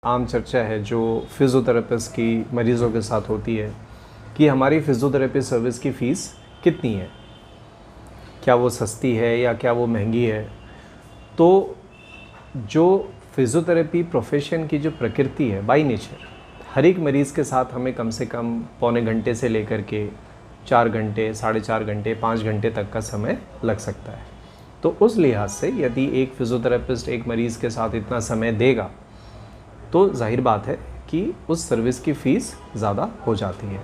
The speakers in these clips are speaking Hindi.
आम चर्चा है जो फिज़ियोथेरेपिस्ट की मरीज़ों के साथ होती है कि हमारी फ़िज़ियोथेरेपी सर्विस की फ़ीस कितनी है, क्या वो सस्ती है या क्या वो महंगी है। तो जो फ़िज़ियोथेरेपी प्रोफेशन की जो प्रकृति है बाय नेचर, हर एक मरीज़ के साथ हमें कम से कम पौने घंटे से लेकर के 4 घंटे, साढ़े 4 घंटे, 5 घंटे तक का समय लग सकता है। तो उस लिहाज से यदि एक फ़िज़ियोथेरेपिस्ट एक मरीज़ के साथ इतना समय देगा तो जाहिर बात है कि उस सर्विस की फ़ीस ज़्यादा हो जाती है।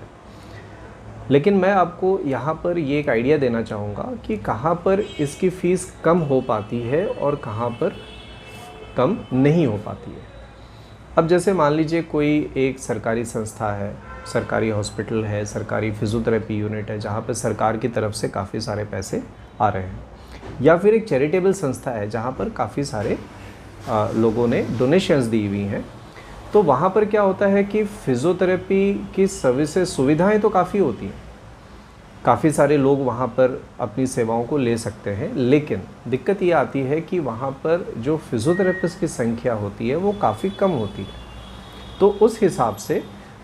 लेकिन मैं आपको यहाँ पर ये एक आइडिया देना चाहूँगा कि कहाँ पर इसकी फ़ीस कम हो पाती है और कहाँ पर कम नहीं हो पाती है। अब जैसे मान लीजिए कोई एक सरकारी संस्था है, सरकारी हॉस्पिटल है, सरकारी फ़िज़ियोथेरेपी यूनिट है जहाँ पर सरकार की तरफ से काफ़ी सारे पैसे आ रहे हैं, या फिर एक चैरिटेबल संस्था है जहाँ पर काफ़ी सारे लोगों ने डोनेशंस दी हुई हैं। तो वहाँ पर क्या होता है कि फ़िज़ियोथेरेपी की सर्विसेज सुविधाएं तो काफ़ी होती हैं, काफ़ी सारे लोग वहाँ पर अपनी सेवाओं को ले सकते हैं, लेकिन दिक्कत ये आती है कि वहाँ पर जो फ़िज़ियोथेरेपिस्ट की संख्या होती है वो काफ़ी कम होती है। तो उस हिसाब से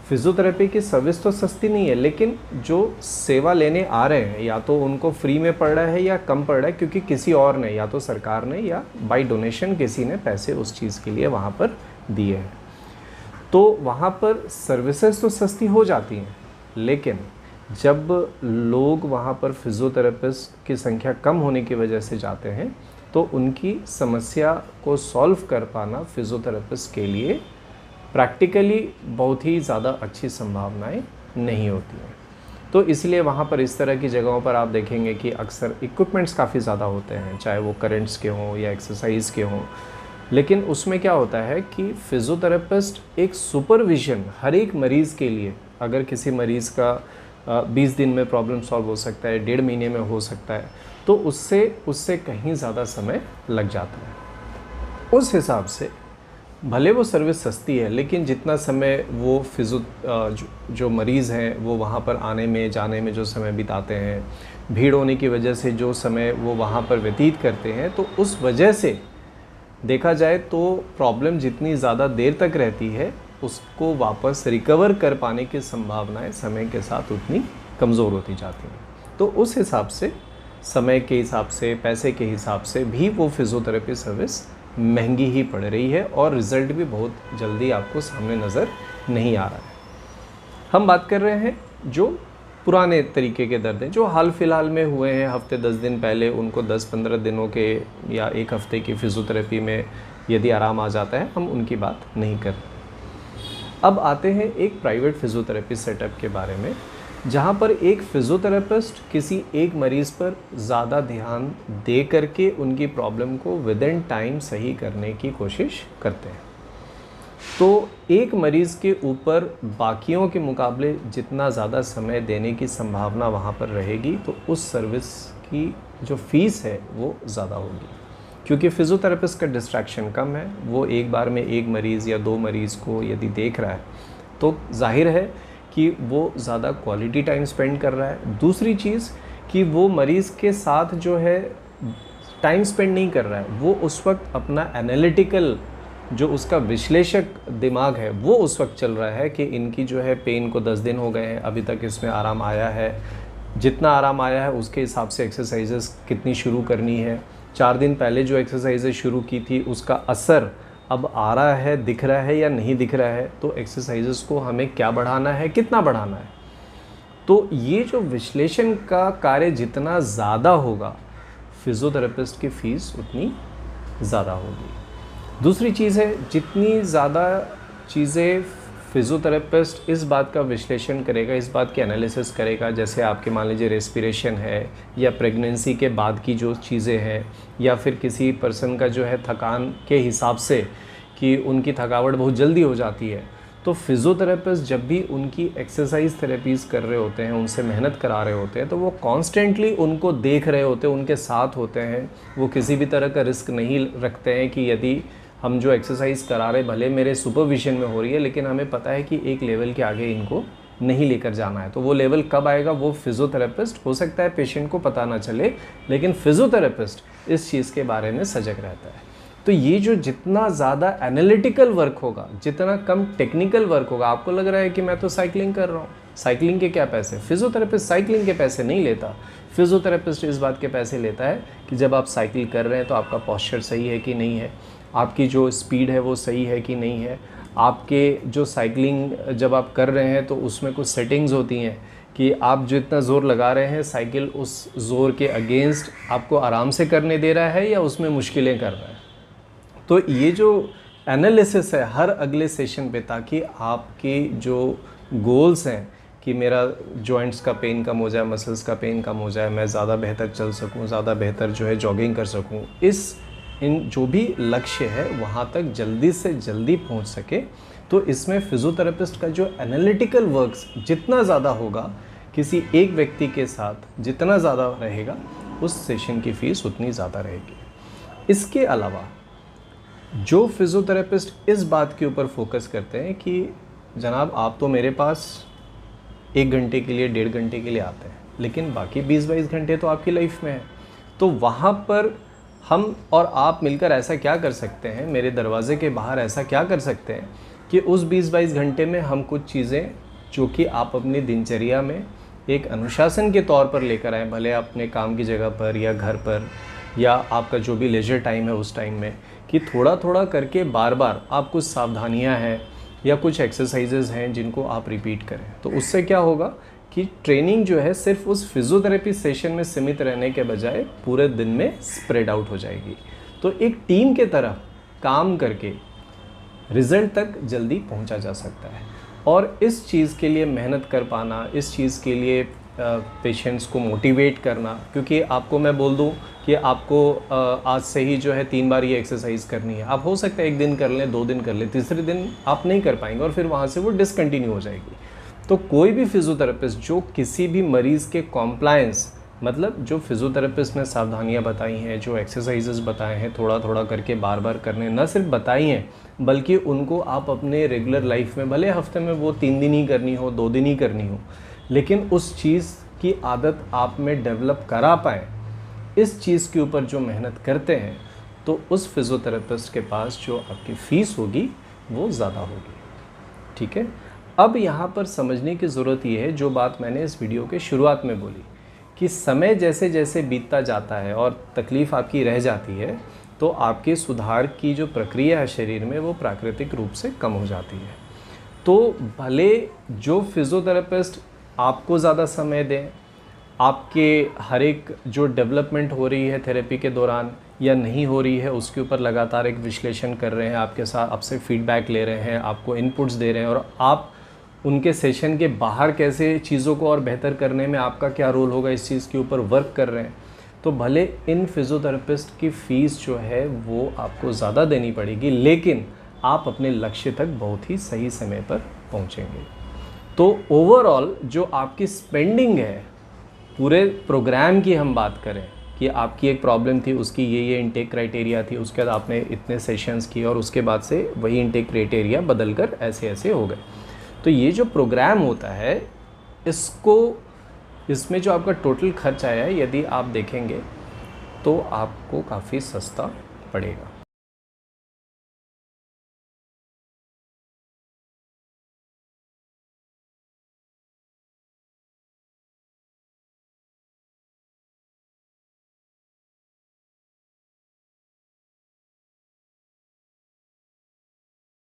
फ़िज़ियोथेरेपी की सर्विस तो सस्ती नहीं है, लेकिन जो सेवा लेने आ रहे हैं या तो उनको फ्री में पड़ रहा है या कम पड़ रहा है, क्योंकि किसी और ने, या तो सरकार ने या बाय डोनेशन किसी ने पैसे उस चीज़ के लिए वहाँ पर दिए हैं। तो वहाँ पर सर्विसेज तो सस्ती हो जाती हैं, लेकिन जब लोग वहाँ पर फ़िज़ियोथेरेपिस्ट की संख्या कम होने की वजह से जाते हैं तो उनकी समस्या को सॉल्व कर पाना फ़िज़ियोथेरेपिस्ट के लिए प्रैक्टिकली बहुत ही ज़्यादा अच्छी संभावनाएं नहीं होती हैं। तो इसलिए वहाँ पर इस तरह की जगहों पर आप देखेंगे कि अक्सर इक्विपमेंट्स काफ़ी ज़्यादा होते हैं, चाहे वो करंट्स के हों या एक्सरसाइज के हों, लेकिन उसमें क्या होता है कि फ़िज़ियोथेरेपिस्ट एक सुपरविज़न हर एक मरीज़ के लिए, अगर किसी मरीज़ का 20 दिन में प्रॉब्लम सॉल्व हो सकता है, 1.5 महीने में हो सकता है, तो उससे कहीं ज़्यादा समय लग जाता है। उस हिसाब से भले वो सर्विस सस्ती है, लेकिन जितना समय वो जो मरीज़ हैं वो वहाँ पर आने में जाने में जो समय बिताते हैं, भीड़ होने की वजह से जो समय वो वहाँ पर व्यतीत करते हैं, तो उस वजह से देखा जाए तो प्रॉब्लम जितनी ज़्यादा देर तक रहती है उसको वापस रिकवर कर पाने की संभावनाएं समय के साथ उतनी कमज़ोर होती जाती हैं। तो उस हिसाब से, समय के हिसाब से, पैसे के हिसाब से भी वो फ़िज़ियोथेरेपी सर्विस महंगी ही पड़ रही है और रिज़ल्ट भी बहुत जल्दी आपको सामने नज़र नहीं आ रहा है। हम बात कर रहे हैं जो पुराने तरीके के दर्द हैं, जो हाल फिलहाल में हुए हैं, हफ्ते 10 दिन पहले उनको 10-15 दिनों के या एक हफ्ते की फ़िज़ियोथेरेपी में यदि आराम आ जाता है, हम उनकी बात नहीं कर रहे। अब आते हैं एक प्राइवेट फ़िज़ियोथेरेपी सेटअप के बारे में, जहाँ पर एक फ़िज़ियोथेरेपिस्ट किसी एक मरीज़ पर ज़्यादा ध्यान दे करके उनकी प्रॉब्लम को विद इन टाइम सही करने की कोशिश करते हैं। तो एक मरीज़ के ऊपर बाकियों के मुकाबले जितना ज़्यादा समय देने की संभावना वहाँ पर रहेगी, तो उस सर्विस की जो फ़ीस है वो ज़्यादा होगी, क्योंकि फ़िज़ियोथेरेपिस्ट का डिस्ट्रैक्शन कम है। वो एक बार में एक मरीज़ या 2 मरीज़ को यदि देख रहा है तो जाहिर है कि वो ज़्यादा क्वालिटी टाइम स्पेंड कर रहा है। दूसरी चीज़ कि वो मरीज़ के साथ जो है टाइम स्पेंड नहीं कर रहा है, वो उस वक्त अपना एनालिटिकल जो उसका विश्लेषक दिमाग है वो उस वक्त चल रहा है कि इनकी जो है पेन को 10 दिन हो गए हैं, अभी तक इसमें आराम आया है, जितना आराम आया है उसके हिसाब से एक्सरसाइजेस कितनी शुरू करनी है, 4 दिन पहले जो एक्सरसाइजेस शुरू की थी उसका असर अब आ रहा है, दिख रहा है या नहीं दिख रहा है, तो एक्सरसाइजेस को हमें क्या बढ़ाना है, कितना बढ़ाना है। तो ये जो विश्लेषण का कार्य जितना ज़्यादा होगा, फ़िज़ियोथेरेपिस्ट की फ़ीस उतनी ज़्यादा होगी। दूसरी चीज़ है, जितनी ज़्यादा चीज़ें फ़िज़ियोथेरेपिस्ट इस बात का विश्लेषण करेगा, इस बात की एनालिसिस करेगा, जैसे आपके मान लीजिए रेस्पिरेशन है या प्रेगनेंसी के बाद की जो चीज़ें हैं, या फिर किसी पर्सन का जो है थकान के हिसाब से कि उनकी थकावट बहुत जल्दी हो जाती है, तो फ़िज़ियोथेरेपिस्ट जब भी उनकी एक्सरसाइज थेरेपीज़ कर रहे होते हैं, उनसे मेहनत करा रहे होते हैं, तो वो कॉन्स्टेंटली उनको देख रहे होते हैं, उनके साथ होते हैं। वो किसी भी तरह का रिस्क नहीं रखते हैं कि यदि हम जो एक्सरसाइज करा रहे भले मेरे सुपरविजन में हो रही है, लेकिन हमें पता है कि एक लेवल के आगे इनको नहीं लेकर जाना है। तो वो लेवल कब आएगा, वो फ़िज़ियोथेरेपिस्ट, हो सकता है पेशेंट को पता ना चले, लेकिन फ़िज़ियोथेरेपिस्ट इस चीज़ के बारे में सजग रहता है। तो ये जो जितना ज़्यादा एनालिटिकल वर्क होगा, जितना कम टेक्निकल वर्क होगा, आपको लग रहा है कि मैं तो साइकिलिंग कर रहा हूँ, साइकिलिंग के क्या पैसे? फिजियोथेरेपिस्ट साइकिलिंग के पैसे नहीं लेता। फिजियोथेरेपिस्ट इस बात के पैसे लेता है कि जब आप साइकिल कर रहे हैं तो आपका पोस्चर सही है कि नहीं है, आपकी जो स्पीड है वो सही है कि नहीं है, आपके जो साइकिलिंग जब आप कर रहे हैं तो उसमें कुछ सेटिंग्स होती हैं कि आप जो इतना ज़ोर लगा रहे हैं, साइकिल उस ज़ोर के अगेंस्ट आपको आराम से करने दे रहा है या उसमें मुश्किलें कर रहा है। तो ये जो एनालिसिस है हर अगले सेशन पे, ताकि आपके जो गोल्स हैं कि मेरा जॉइंट्स का पेन कम हो जाए, मसल्स का पेन कम हो जाए, मैं ज़्यादा बेहतर चल सकूं, ज़्यादा बेहतर जो है जॉगिंग कर सकूं, इन जो भी लक्ष्य है वहाँ तक जल्दी से जल्दी पहुँच सके। तो इसमें फिजियोथेरेपिस्ट का जो एनालिटिकल वर्क्स जितना ज़्यादा होगा, किसी एक व्यक्ति के साथ जितना ज़्यादा रहेगा, उस सेशन की फ़ीस उतनी ज़्यादा रहेगी। इसके अलावा जो फिजियोथेरेपिस्ट इस बात के ऊपर फोकस करते हैं कि जनाब आप तो मेरे पास 1 घंटे के लिए, 1.5 घंटे के लिए आते हैं, लेकिन बाकी 20-22 घंटे तो आपकी लाइफ में है, तो वहाँ पर हम और आप मिलकर ऐसा क्या कर सकते हैं, मेरे दरवाजे के बाहर ऐसा क्या कर सकते हैं कि उस 20-22 घंटे में हम कुछ चीज़ें जो कि आप अपनी दिनचर्या में एक अनुशासन के तौर पर लेकर आएँ, भले अपने काम की जगह पर या घर पर या आपका जो भी लेजर टाइम है उस टाइम में, कि थोड़ा थोड़ा करके बार बार आप कुछ सावधानियां हैं या कुछ एक्सरसाइजेज हैं जिनको आप रिपीट करें। तो उससे क्या होगा कि ट्रेनिंग जो है सिर्फ उस फिजियोथेरेपी सेशन में सीमित रहने के बजाय पूरे दिन में स्प्रेड आउट हो जाएगी। तो एक टीम के तरह काम करके रिज़ल्ट तक जल्दी पहुंचा जा सकता है। और इस चीज़ के लिए मेहनत कर पाना, इस चीज़ के लिए पेशेंट्स को मोटिवेट करना, क्योंकि आपको मैं बोल दूं कि आपको आज से ही जो है 3 बार ये एक्सरसाइज करनी है, आप हो सकता है 1 दिन कर लें, 2 दिन कर लें, तीसरे दिन आप नहीं कर पाएंगे और फिर वहाँ से वो डिसकंटिन्यू हो जाएगी। तो कोई भी फिजियोथेरेपिस्ट जो किसी भी मरीज़ के कॉम्प्लायंस, मतलब जो फिजियोथेरेपिस्ट ने सावधानियाँ बताई हैं, जो एक्सरसाइजेस बताए हैं, थोड़ा थोड़ा करके बार बार करने, न सिर्फ बताई हैं बल्कि उनको आप अपने रेगुलर लाइफ में, भले हफ्ते में वो 3 दिन ही करनी हो, 2 दिन ही करनी हो, लेकिन उस चीज़ की आदत आप में डेवलप करा पाएँ, इस चीज़ के ऊपर जो मेहनत करते हैं, तो उस फिजियोथेरेपिस्ट के पास जो आपकी फ़ीस होगी वो ज़्यादा होगी। ठीक है, अब यहाँ पर समझने की ज़रूरत ये है, जो बात मैंने इस वीडियो के शुरुआत में बोली कि समय जैसे जैसे बीतता जाता है और तकलीफ़ आपकी रह जाती है, तो आपके सुधार की जो प्रक्रिया है शरीर में, वो प्राकृतिक रूप से कम हो जाती है। तो भले जो फिजियोथेरेपिस्ट आपको ज़्यादा समय दें, आपके हर एक जो डेवलपमेंट हो रही है थेरेपी के दौरान या नहीं हो रही है उसके ऊपर लगातार एक विश्लेषण कर रहे हैं, आपके साथ आपसे फीडबैक ले रहे हैं, आपको इनपुट्स दे रहे हैं, और आप उनके सेशन के बाहर कैसे चीज़ों को और बेहतर करने में आपका क्या रोल होगा इस चीज़ के ऊपर वर्क कर रहे हैं, तो भले इन फिजियोथेरेपिस्ट की फ़ीस जो है वो आपको ज़्यादा देनी पड़ेगी, लेकिन आप अपने लक्ष्य तक बहुत ही सही समय पर पहुँचेंगे। तो ओवरऑल जो आपकी स्पेंडिंग है, पूरे प्रोग्राम की हम बात करें कि आपकी एक प्रॉब्लम थी, उसकी ये इंटेक क्राइटेरिया थी, उसके बाद आपने इतने सेशंस किए और उसके बाद से वही इंटेक क्राइटेरिया बदल कर ऐसे ऐसे हो गए। तो ये जो प्रोग्राम होता है, इसमें जो आपका टोटल खर्च आया है, यदि आप देखेंगे तो आपको काफ़ी सस्ता पड़ेगा।